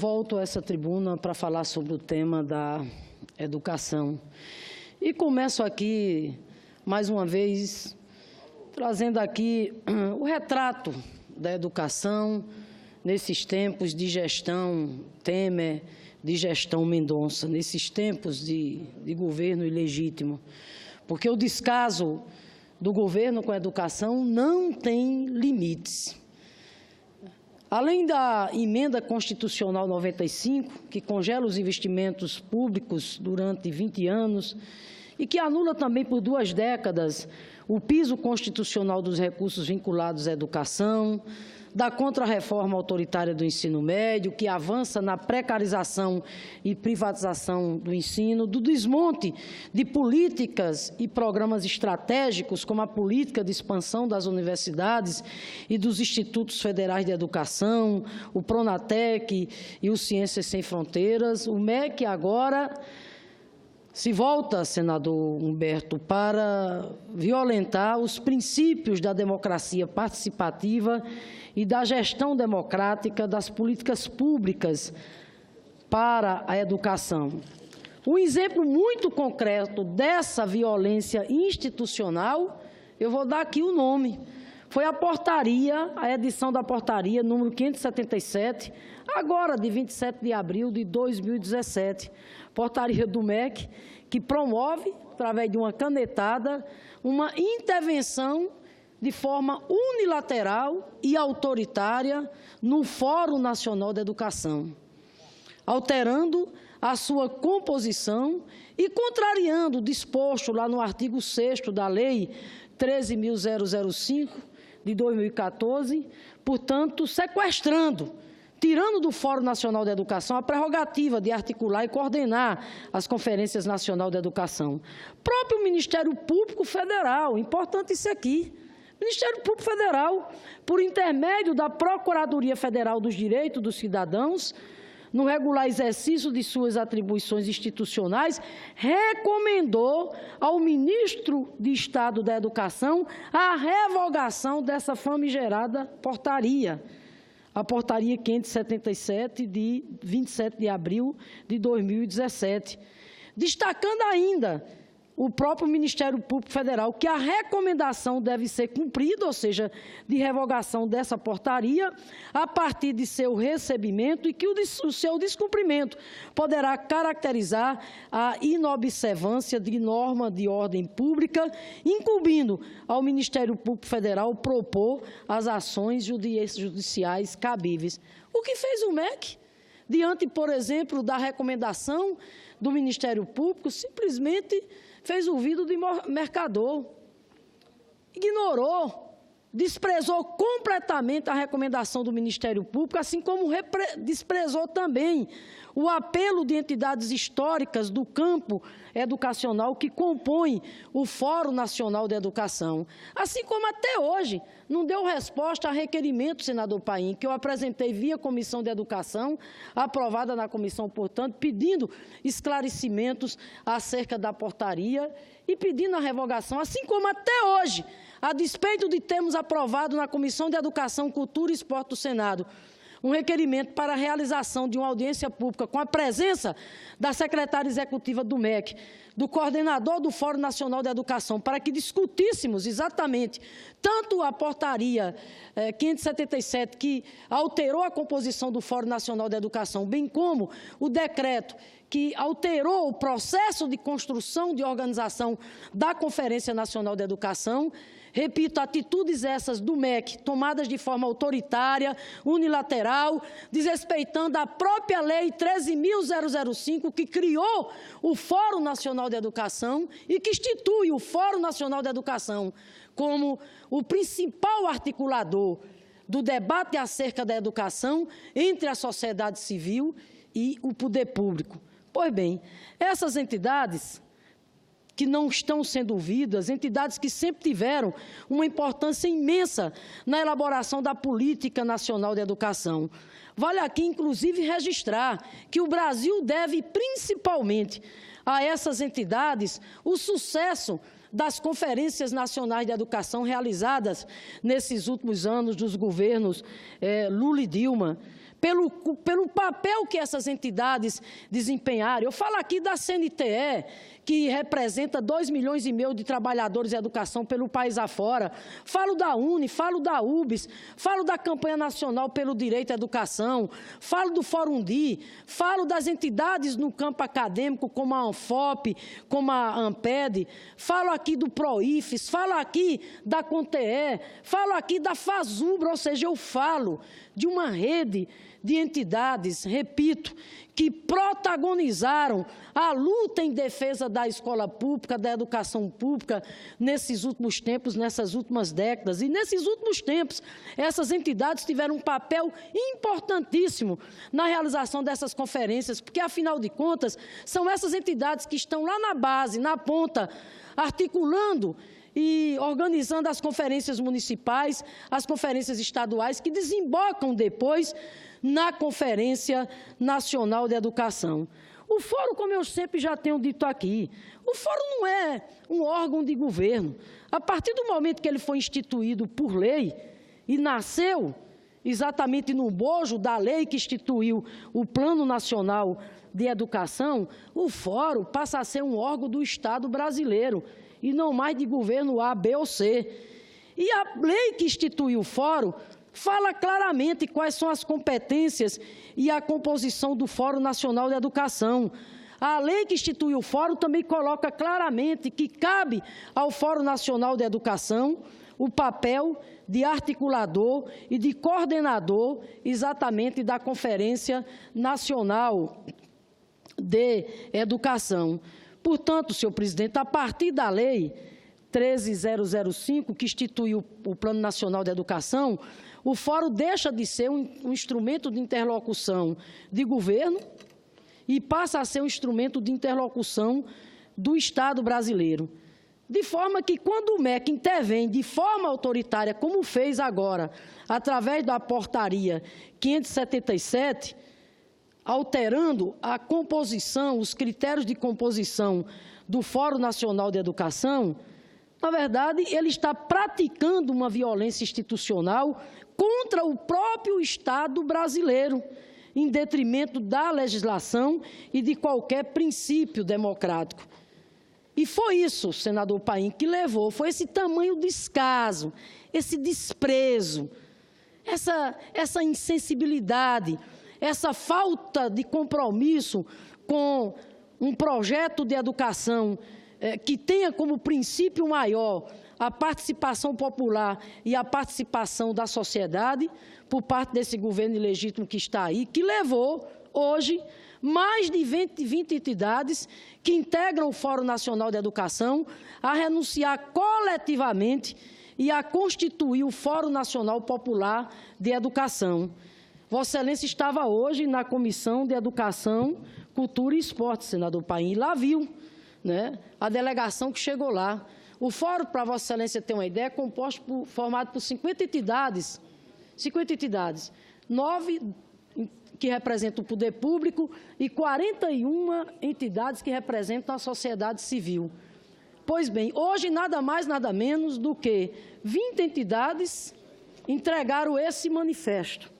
Volto a essa tribuna para falar sobre o tema da educação. E começo aqui, mais uma vez, trazendo aqui o retrato da educação nesses tempos de gestão Temer, de gestão Mendonça, nesses tempos de governo ilegítimo. Porque o descaso do governo com a educação não tem limites. Além da emenda constitucional 95, que congela os investimentos públicos durante 20 anos e que anula também por 2 décadas o piso constitucional dos recursos vinculados à educação, da contra-reforma autoritária do ensino médio, que avança na precarização e privatização do ensino, do desmonte de políticas e programas estratégicos, como a política de expansão das universidades e dos institutos federais de educação, o Pronatec e o Ciências Sem Fronteiras. O MEC agora se volta, senador Humberto, para violentar os princípios da democracia participativa e da gestão democrática das políticas públicas para a educação. Um exemplo muito concreto dessa violência institucional, eu vou dar aqui o nome, foi a portaria, a edição da portaria número 577, agora de 27 de abril de 2017, portaria do MEC, que promove, através de uma canetada, uma intervenção de forma unilateral e autoritária no Fórum Nacional da Educação, alterando a sua composição e contrariando o disposto lá no artigo 6º da Lei 13.005, de 2014, portanto, sequestrando, tirando do Fórum Nacional da Educação a prerrogativa de articular e coordenar as conferências nacionais da educação. Próprio Ministério Público Federal, importante isso aqui, Ministério Público Federal, por intermédio da Procuradoria Federal dos Direitos dos Cidadãos, no regular exercício de suas atribuições institucionais, recomendou ao ministro de Estado da Educação a revogação dessa famigerada portaria, a portaria 577, de 27 de abril de 2017, destacando ainda o próprio Ministério Público Federal que a recomendação deve ser cumprida, ou seja, de revogação dessa portaria, a partir de seu recebimento e que o seu descumprimento poderá caracterizar a inobservância de norma de ordem pública, incumbindo ao Ministério Público Federal propor as ações judiciais cabíveis. O que fez o MEC? Diante, por exemplo, da recomendação do Ministério Público, simplesmente fez ouvido de mercador, ignorou, desprezou completamente a recomendação do Ministério Público, assim como desprezou também o apelo de entidades históricas do campo educacional que compõem o Fórum Nacional da Educação. Assim como até hoje não deu resposta a requerimento, senador Paim, que eu apresentei via Comissão de Educação, aprovada na comissão, portanto, pedindo esclarecimentos acerca da portaria e pedindo a revogação, assim como até hoje, a despeito de termos aprovado na Comissão de Educação, Cultura e Esporte do Senado, um requerimento para a realização de uma audiência pública com a presença da secretária executiva do MEC, do coordenador do Fórum Nacional da Educação, para que discutíssemos exatamente tanto a portaria 577, que alterou a composição do Fórum Nacional da Educação, bem como o decreto que alterou o processo de construção de organização da Conferência Nacional da Educação. Repito, atitudes essas do MEC, tomadas de forma autoritária, unilateral, desrespeitando a própria Lei 13.005, que criou o Fórum Nacional da Educação e que institui o Fórum Nacional da Educação como o principal articulador do debate acerca da educação entre a sociedade civil e o poder público. Pois bem, essas entidades que não estão sendo ouvidas, entidades que sempre tiveram uma importância imensa na elaboração da política nacional de educação. Vale aqui, inclusive, registrar que o Brasil deve, principalmente, a essas entidades o sucesso das conferências nacionais de educação realizadas nesses últimos anos dos governos Lula e Dilma, pelo papel que essas entidades desempenharam. Eu falo aqui da CNTE, que representa 2,5 milhões de trabalhadores de educação pelo país afora. Falo da UNE, falo da UBS, falo da Campanha Nacional pelo Direito à Educação, falo do Fórum DI, falo das entidades no campo acadêmico, como a ANFOP, como a ANPED, falo aqui do PROIFES, falo aqui da CONTEE, falo aqui da FASUBRA, ou seja, eu falo de uma rede de entidades, repito, que protagonizaram a luta em defesa da escola pública, da educação pública, nesses últimos tempos, nessas últimas décadas. E, nesses últimos tempos, essas entidades tiveram um papel importantíssimo na realização dessas conferências, porque, afinal de contas, são essas entidades que estão lá na base, na ponta, articulando e organizando as conferências municipais, as conferências estaduais, que desembocam depois na Conferência Nacional de Educação. O fórum, como eu sempre já tenho dito aqui, o fórum não é um órgão de governo. A partir do momento que ele foi instituído por lei e nasceu exatamente no bojo da lei que instituiu o Plano Nacional de Educação, o fórum passa a ser um órgão do Estado brasileiro e não mais de governo A, B ou C. E a lei que instituiu o fórum fala claramente quais são as competências e a composição do Fórum Nacional de Educação. A lei que institui o Fórum também coloca claramente que cabe ao Fórum Nacional de Educação o papel de articulador e de coordenador exatamente da Conferência Nacional de Educação. Portanto, senhor presidente, a partir da Lei 13.005, que instituiu o Plano Nacional de Educação, o Fórum deixa de ser um instrumento de interlocução de governo e passa a ser um instrumento de interlocução do Estado brasileiro. De forma que, quando o MEC intervém de forma autoritária, como fez agora, através da portaria 577, alterando a composição, os critérios de composição do Fórum Nacional de Educação, na verdade, ele está praticando uma violência institucional contra o próprio Estado brasileiro, em detrimento da legislação e de qualquer princípio democrático. E foi isso, senador Paim, que levou, foi esse tamanho descaso, esse desprezo, essa insensibilidade, essa falta de compromisso com um projeto de educação que tenha como princípio maior a participação popular e a participação da sociedade, por parte desse governo ilegítimo que está aí, que levou, hoje, mais de 20 entidades que integram o Fórum Nacional de Educação a renunciar coletivamente e a constituir o Fórum Nacional Popular de Educação. Vossa Excelência estava hoje na Comissão de Educação, Cultura e Esporte, senador Paim, e lá viu, né, a delegação que chegou lá. O Fórum, para Vossa Excelência ter uma ideia, é formado por 50 entidades, 9 que representam o poder público e 41 entidades que representam a sociedade civil. Pois bem, hoje nada mais, nada menos do que 20 entidades entregaram esse manifesto.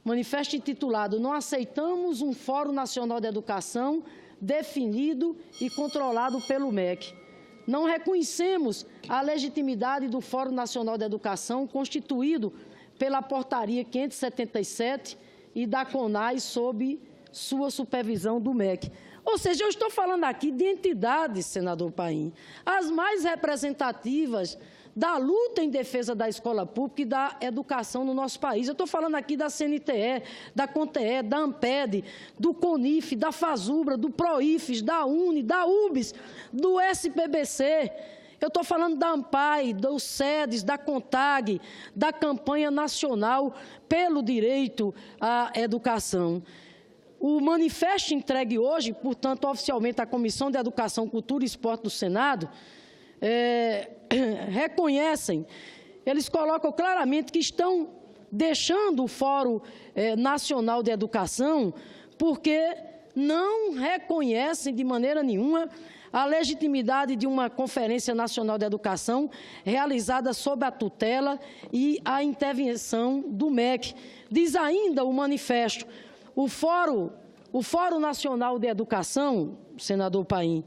Manifesto intitulado "Não aceitamos um Fórum Nacional de Educação definido e controlado pelo MEC. Não reconhecemos a legitimidade do Fórum Nacional de Educação constituído pela portaria 577 e da CONAI sob sua supervisão do MEC." Ou seja, eu estou falando aqui de entidades, senador Paim, as mais representativas da luta em defesa da escola pública e da educação no nosso país. Eu estou falando aqui da CNTE, da CONTEE, da ANPED, do CONIF, da FASUBRA, do PROIFES, da UNE, da UBS, do SPBC. Eu estou falando da ANPAI, dos SEDES, da CONTAG, da Campanha Nacional pelo Direito à Educação. O manifesto entregue hoje, portanto, oficialmente à Comissão de Educação, Cultura e Esporte do Senado, reconhecem, eles colocam claramente que estão deixando o Fórum Nacional de Educação porque não reconhecem de maneira nenhuma a legitimidade de uma Conferência Nacional de Educação realizada sob a tutela e a intervenção do MEC, Diz ainda o manifesto, o Fórum Nacional de Educação, senador Paim,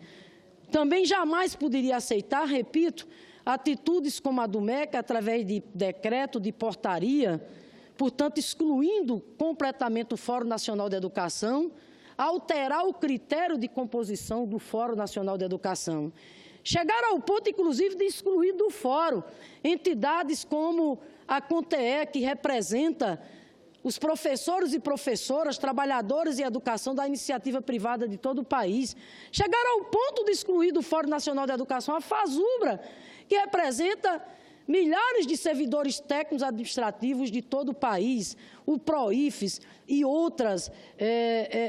também jamais poderia aceitar, repito, atitudes como a do MEC, através de decreto, de portaria, portanto, excluindo completamente o Fórum Nacional de Educação, alterar o critério de composição do Fórum Nacional de Educação. Chegaram ao ponto, inclusive, de excluir do fórum entidades como a CONTEE, que representa os professores e professoras, trabalhadores em educação da iniciativa privada de todo o país. Chegaram ao ponto de excluir do Fórum Nacional de Educação a FASUBRA, que representa milhares de servidores técnicos administrativos de todo o país, o PROIFES e outras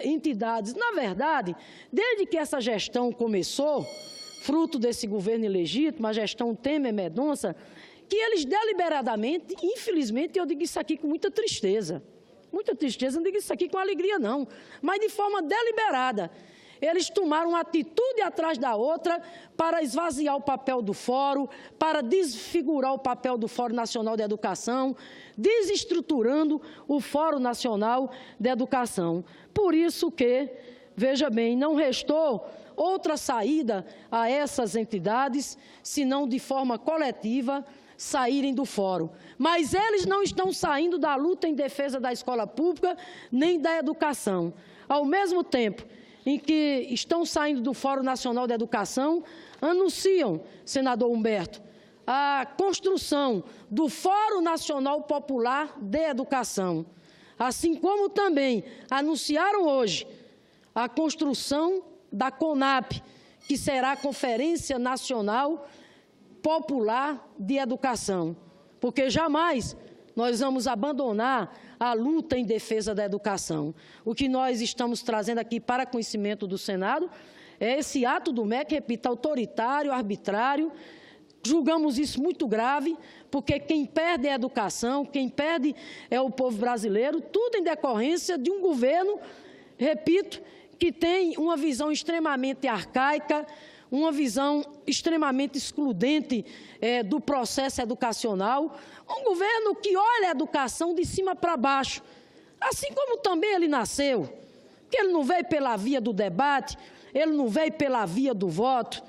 entidades. Na verdade, desde que essa gestão começou, fruto desse governo ilegítimo, a gestão Temer-Mendonça, que eles deliberadamente, infelizmente, eu digo isso aqui com muita tristeza, não digo isso aqui com alegria não, mas de forma deliberada, eles tomaram uma atitude atrás da outra para esvaziar o papel do fórum, para desfigurar o papel do Fórum Nacional de Educação, desestruturando o Fórum Nacional de Educação. Por isso que, veja bem, não restou outra saída a essas entidades, senão de forma coletiva, saírem do fórum. Mas eles não estão saindo da luta em defesa da escola pública, nem da educação. Ao mesmo tempo em que estão saindo do Fórum Nacional de Educação, anunciam, senador Humberto, a construção do Fórum Nacional Popular de Educação, assim como também anunciaram hoje a construção da CONAP, que será a Conferência Nacional Popular de Educação, porque jamais nós vamos abandonar a luta em defesa da educação. O que nós estamos trazendo aqui para conhecimento do Senado é esse ato do MEC, repito, autoritário, arbitrário. Julgamos isso muito grave, porque quem perde é a educação, quem perde é o povo brasileiro, tudo em decorrência de um governo, repito, que tem uma visão extremamente arcaica, uma visão extremamente excludente do processo educacional, um governo que olha a educação de cima para baixo, assim como também ele nasceu, que ele não veio pela via do debate, ele não veio pela via do voto.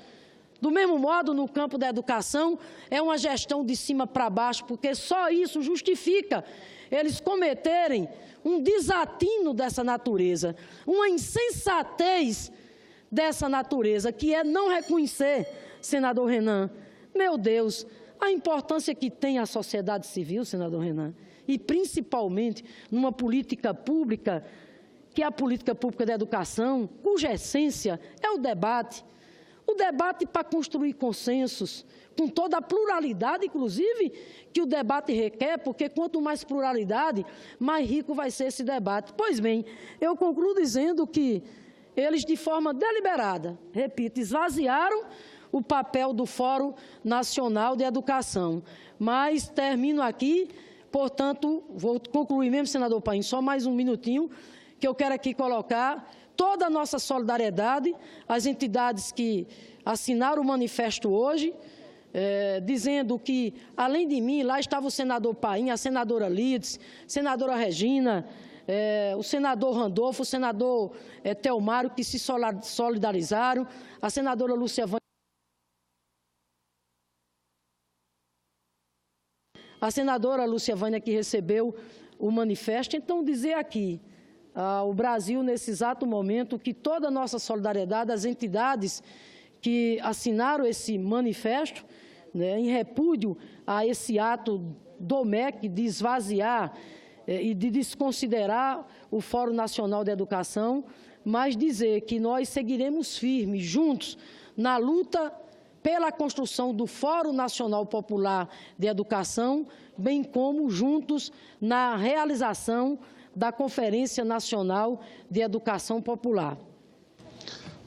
Do mesmo modo, no campo da educação, é uma gestão de cima para baixo, porque só isso justifica eles cometerem um desatino dessa natureza, uma insensatez dessa natureza, que é não reconhecer, senador Renan, meu Deus, a importância que tem a sociedade civil, senador Renan, e principalmente numa política pública, que é a política pública da educação, cuja essência é o debate para construir consensos, com toda a pluralidade, inclusive, que o debate requer, porque quanto mais pluralidade, mais rico vai ser esse debate. Pois bem, eu concluo dizendo que eles, de forma deliberada, repito, esvaziaram o papel do Fórum Nacional de Educação. Mas termino aqui, portanto, vou concluir mesmo, senador Paim, só mais um minutinho, que eu quero aqui colocar toda a nossa solidariedade às entidades que assinaram o manifesto hoje, dizendo que, além de mim, lá estava o senador Paim, a senadora Lides, senadora Regina, o senador Randolfo, o senador Telmário, que se solidarizaram, a senadora Lúcia Vânia, que recebeu o manifesto. Então, dizer aqui ao Brasil, nesse exato momento, que toda a nossa solidariedade às entidades que assinaram esse manifesto, em repúdio a esse ato do MEC de esvaziar e de desconsiderar o Fórum Nacional de Educação, mas dizer que nós seguiremos firmes, juntos, na luta pela construção do Fórum Nacional Popular de Educação, bem como juntos na realização da Conferência Nacional de Educação Popular.